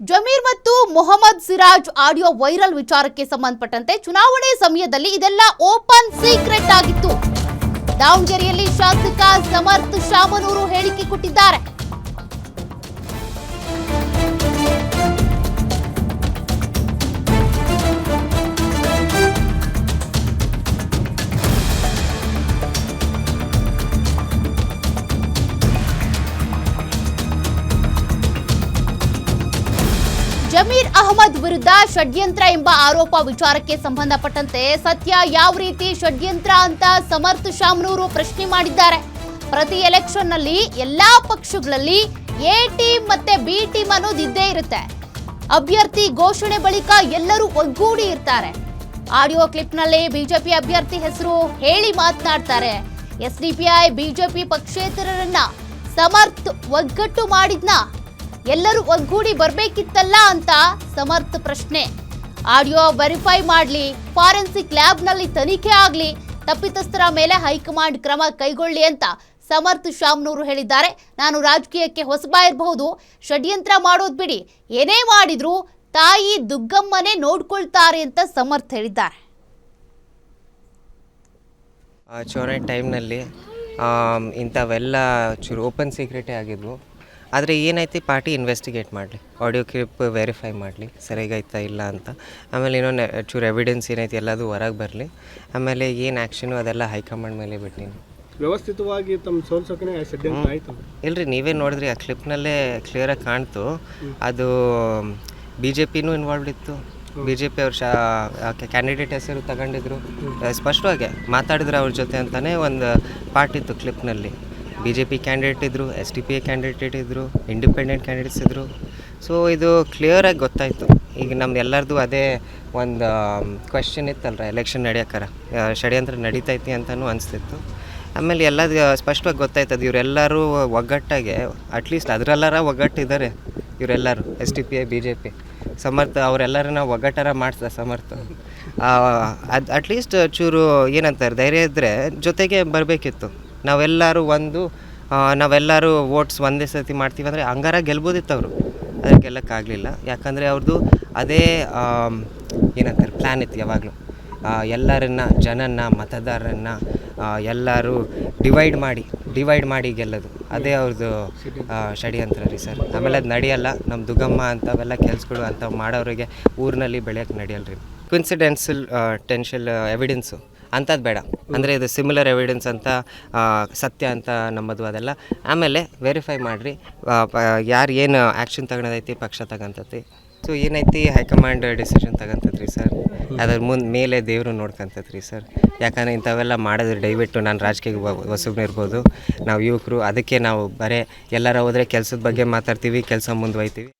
ಜಮೀರ್ ಮತ್ತು Mohammed Siraj audio viral ವಿಚಾರಕ್ಕೆ ಸಂಬಂಧಪಟ್ಟಂತೆ ಚುನಾವಣೆ ಸಮಯದಲ್ಲಿ ಇದೆಲ್ಲ ಓಪನ್ ಸೀಕ್ರೆಟ್ ಆಗಿತ್ತು. ದಾವಣಗೆರೆಯಲ್ಲಿ ಶಾಸಕ ಸಮರ್ಥ ಶಾಮನೂರು ಹೇಳಿಕೆ ಕೊಟ್ಟಿದ್ದಾರೆ. ಜಮೀರ್ ಅಹಮದ್ ವಿರುದ್ಧ ಷಡ್ಯಂತ್ರ ಎಂಬ ಆರೋಪ ವಿಚಾರಕ್ಕೆ ಸಂಬಂಧಪಟ್ಟಂತೆ ಸತ್ಯ ಯಾವ ರೀತಿ ಷಡ್ಯಂತ್ರ ಅಂತ ಸಮರ್ಥ ಶಾಮನೂರು ಪ್ರಶ್ನೆ ಮಾಡಿದ್ದಾರೆ. ಪ್ರತಿ ಎಲೆಕ್ಷನ್ ನಲ್ಲಿ ಎಲ್ಲಾ ಪಕ್ಷಗಳಲ್ಲಿ ಎ ಟೀಮ್ ಮತ್ತೆ ಬಿ ಟೀಮ್ ಅನ್ನೋದು ಇದ್ದೇ ಇರುತ್ತೆ. ಅಭ್ಯರ್ಥಿ ಘೋಷಣೆ ಬಳಿಕ ಎಲ್ಲರೂ ಒಗ್ಗೂಡಿ ಇರ್ತಾರೆ. ಆಡಿಯೋ ಕ್ಲಿಪ್ ನಲ್ಲಿ ಬಿಜೆಪಿ ಅಭ್ಯರ್ಥಿ ಹೆಸರು ಹೇಳಿ ಮಾತನಾಡ್ತಾರೆ. ಎಸ್ಡಿಪಿಐ ಬಿಜೆಪಿ ಪಕ್ಷೇತರರನ್ನ ಸಮರ್ಥ ಒಗ್ಗಟ್ಟು ಮಾಡಿದ್ನ, ಎಲ್ಲರೂ ಒಗ್ಗೂಡಿ ಬರ್ಬೇಕಿತ್ತಲ್ಲ ಅಂತ ಸಮರ್ಥ ಪ್ರಶ್ನೆ. ಆಡಿಯೋ ವೆರಿಫೈ ಮಾಡ್ಲಿ, ಫಾರೆನ್ಸಿಕ್ ಲ್ಯಾಬ್ ನಲ್ಲಿ ತನಿಖೆ ಆಗ್ಲಿ, ತಪ್ಪಿತಸ್ಥರ ಮೇಲೆ ಹೈಕಮಾಂಡ್ ಕ್ರಮ ಕೈಗೊಳ್ಳಿ ಅಂತ ಸಮರ್ಥ ಶಾಮನೂರು ಹೇಳಿದ್ದಾರೆ. ನಾನು ರಾಜಕೀಯಕ್ಕೆ ಹೊಸಬ ಇರಬಹುದು, ಷಡ್ಯಂತ್ರ ಮಾಡೋದ್ ಬಿಡಿ, ಏನೇ ಮಾಡಿದ್ರು ತಾಯಿ ದುಗ್ಗಮ್ಮನೇ ನೋಡ್ಕೊಳ್ತಾರೆ ಅಂತ ಸಮರ್ಥ ಹೇಳಿದ್ದಾರೆ. ಚುನಾವಣೆ ಟೈಮ್ನಲ್ಲಿ ಇಂಥವೆಲ್ಲ ಚೂರು ಓಪನ್ ಸೀಕ್ರೆಟೇ ಆಗಿದ್ವು. ಆದರೆ ಏನೈತಿ, ಪಾರ್ಟಿ ಇನ್ವೆಸ್ಟಿಗೇಟ್ ಮಾಡಲಿ, ಆಡಿಯೋ ಕ್ಲಿಪ್ ವೆರಿಫೈ ಮಾಡಲಿ ಸರಿಯಾಗೈತಾ ಇಲ್ಲ ಅಂತ. ಆಮೇಲೆ ಇನ್ನೊಂದು ಚೂರು ಎವಿಡೆನ್ಸ್ ಏನೈತಿ ಎಲ್ಲದು ಹೊರಗೆ ಬರಲಿ. ಆಮೇಲೆ ಏನು ಆ್ಯಕ್ಷನು ಅದೆಲ್ಲ ಹೈಕಮಾಂಡ್ ಮೇಲೆ ಬಿಟ್ಟಿನಿ. ವ್ಯವಸ್ಥಿತವಾಗಿ ತಮ್ಮ ಸೋಲ್ಸೋಕೆ ಷಡ್ಯಂತ್ರ ಆಯಿತು. ಇಲ್ಲರಿ, ನೀವೇ ನೋಡಿದ್ರಿ, ಆ ಕ್ಲಿಪ್ನಲ್ಲೇ ಕ್ಲಿಯರಾಗಿ ಕಾಣ್ತು. ಅದು ಬಿ ಜೆ ಪಿನೂ ಇನ್ವಾಲ್ವ್ಡ್ ಇತ್ತು. ಬಿ ಜೆ ಪಿ ಅವ್ರ ಕ್ಯಾಂಡಿಡೇಟ್ ಹೆಸರು ತಗೊಂಡಿದ್ರು, ಸ್ಪಷ್ಟವಾಗಿ ಮಾತಾಡಿದ್ರು ಅವ್ರ ಜೊತೆ ಅಂತಲೇ ಒಂದು ಪಾರ್ಟ್ ಇತ್ತು ಕ್ಲಿಪ್ನಲ್ಲಿ. ಬಿ ಜೆ ಪಿ ಕ್ಯಾಂಡಿಡೇಟ್ ಇದ್ದರು, S D P I candidate ಇದ್ದರು, ಇಂಡಿಪೆಂಡೆಂಟ್ ಕ್ಯಾಂಡಿಡೇಟ್ಸ್ ಇದ್ದರು. ಸೊ ಇದು ಕ್ಲಿಯರಾಗಿ ಗೊತ್ತಾಯಿತು. ಈಗ ನಮ್ದು ಎಲ್ಲರದು ಅದೇ ಒಂದು ಕ್ವೆಶ್ಚನ್ ಇತ್ತಲ್ರ, ಎಲೆಕ್ಷನ್ ನಡೆಯೋಕ್ಕಾರ ಷಡ್ಯಂತ್ರ ನಡೀತೈತಿ ಅಂತಲೂ ಅನಿಸ್ತಿತ್ತು. ಆಮೇಲೆ ಎಲ್ಲ ಸ್ಪಷ್ಟವಾಗಿ ಗೊತ್ತಾಯ್ತದೆ, ಇವರೆಲ್ಲರೂ ಒಗ್ಗಟ್ಟಾಗೆ ಅಟ್ಲೀಸ್ಟ್ ಅದರಲ್ಲಾರ ಒಗ್ಗಟ್ಟಿದ್ದಾರೆ ಇವರೆಲ್ಲರೂ. S D P I B J P ಸಮರ್ಥ ಅವರೆಲ್ಲರನ್ನ ಒಗ್ಗಟ್ಟಾರ ಮಾಡಿಸ್ದ ಸಮರ್ಥ. ಅದು ಅಟ್ಲೀಸ್ಟ್ ಚೂರು ಏನಂತಾರೆ, ಧೈರ್ಯ ಇದ್ದರೆ ಜೊತೆಗೆ ಬರಬೇಕಿತ್ತು. ನಾವೆಲ್ಲರೂ ವೋಟ್ಸ್ ಒಂದೇ ಸರ್ತಿ ಮಾಡ್ತೀವಿ ಅಂದರೆ ಹಂಗಾರ ಗೆಲ್ಬೋದಿತ್ತು ಅವರು. ಅದ್ರ ಗೆಲ್ಲಕ್ಕಾಗಲಿಲ್ಲ, ಯಾಕಂದರೆ ಅವ್ರದ್ದು ಅದೇ ಏನಂತಾರೆ ಪ್ಲ್ಯಾನ್ ಇತ್ತು ಯಾವಾಗಲೂ. ಎಲ್ಲರನ್ನ ಜನನ ಮತದಾರರನ್ನು ಎಲ್ಲರೂ ಡಿವೈಡ್ ಮಾಡಿ ಗೆಲ್ಲೋದು, ಅದೇ ಅವ್ರದ್ದು ಷಡ್ಯಂತ್ರ ರೀ ಸರ್. ಆಮೇಲೆ ಅದು ನಡೆಯಲ್ಲ. ನಮ್ಮ ದುಗ್ಗಮ್ಮ ಅಂಥವೆಲ್ಲ ಕೆಲಸಗಳು ಅಂಥವು ಮಾಡೋರಿಗೆ ಊರಿನಲ್ಲಿ ಬೆಳೆಯೋಕ್ಕೆ ನಡೆಯಲ್ಲ ರೀ. ಕ್ವಿನ್ಸಿಡೆನ್ಸಲ್ ಟೆನ್ಷಿಯಲ್ ಎವಿಡೆನ್ಸು ಅಂಥದ್ದು ಬೇಡ. ಅಂದರೆ ಇದು ಸಿಮಿಲರ್ ಎವಿಡೆನ್ಸ್ ಅಂತ ಸತ್ಯ ಅಂತ ನಮ್ಮದು ಅದೆಲ್ಲ. ಆಮೇಲೆ ವೆರಿಫೈ ಮಾಡಿರಿ, ಯಾರು ಏನು ಆ್ಯಕ್ಷನ್ ತಗೊಳೋದೈತಿ ಪಕ್ಷ ತಗೊಂತೈತಿ. ಸೊ ಏನೈತಿ, ಹೈಕಮಾಂಡ್ ಡಿಸಿಷನ್ ತಗೊಂತೈತ್ರಿ ಸರ್. ಅದ್ರ ಮೇಲೆ ದೇವರು ನೋಡ್ಕೊಂತೈತ್ರಿ ಸರ್. ಯಾಕಂದರೆ ಇಂಥವೆಲ್ಲ ಮಾಡಿದ್ರೆ ದಯವಿಟ್ಟು ನಾನು ರಾಜಕೀಯ ಹೊಸಬ್ನಿರ್ಬೋದು, ನಾವು ಯುವಕರು, ಅದಕ್ಕೆ ನಾವು ಬರೀ ಎಲ್ಲರ ಹೋದರೆ ಕೆಲಸದ ಬಗ್ಗೆ ಮಾತಾಡ್ತೀವಿ, ಕೆಲಸ ಮುಂದುವೈತೀವಿ.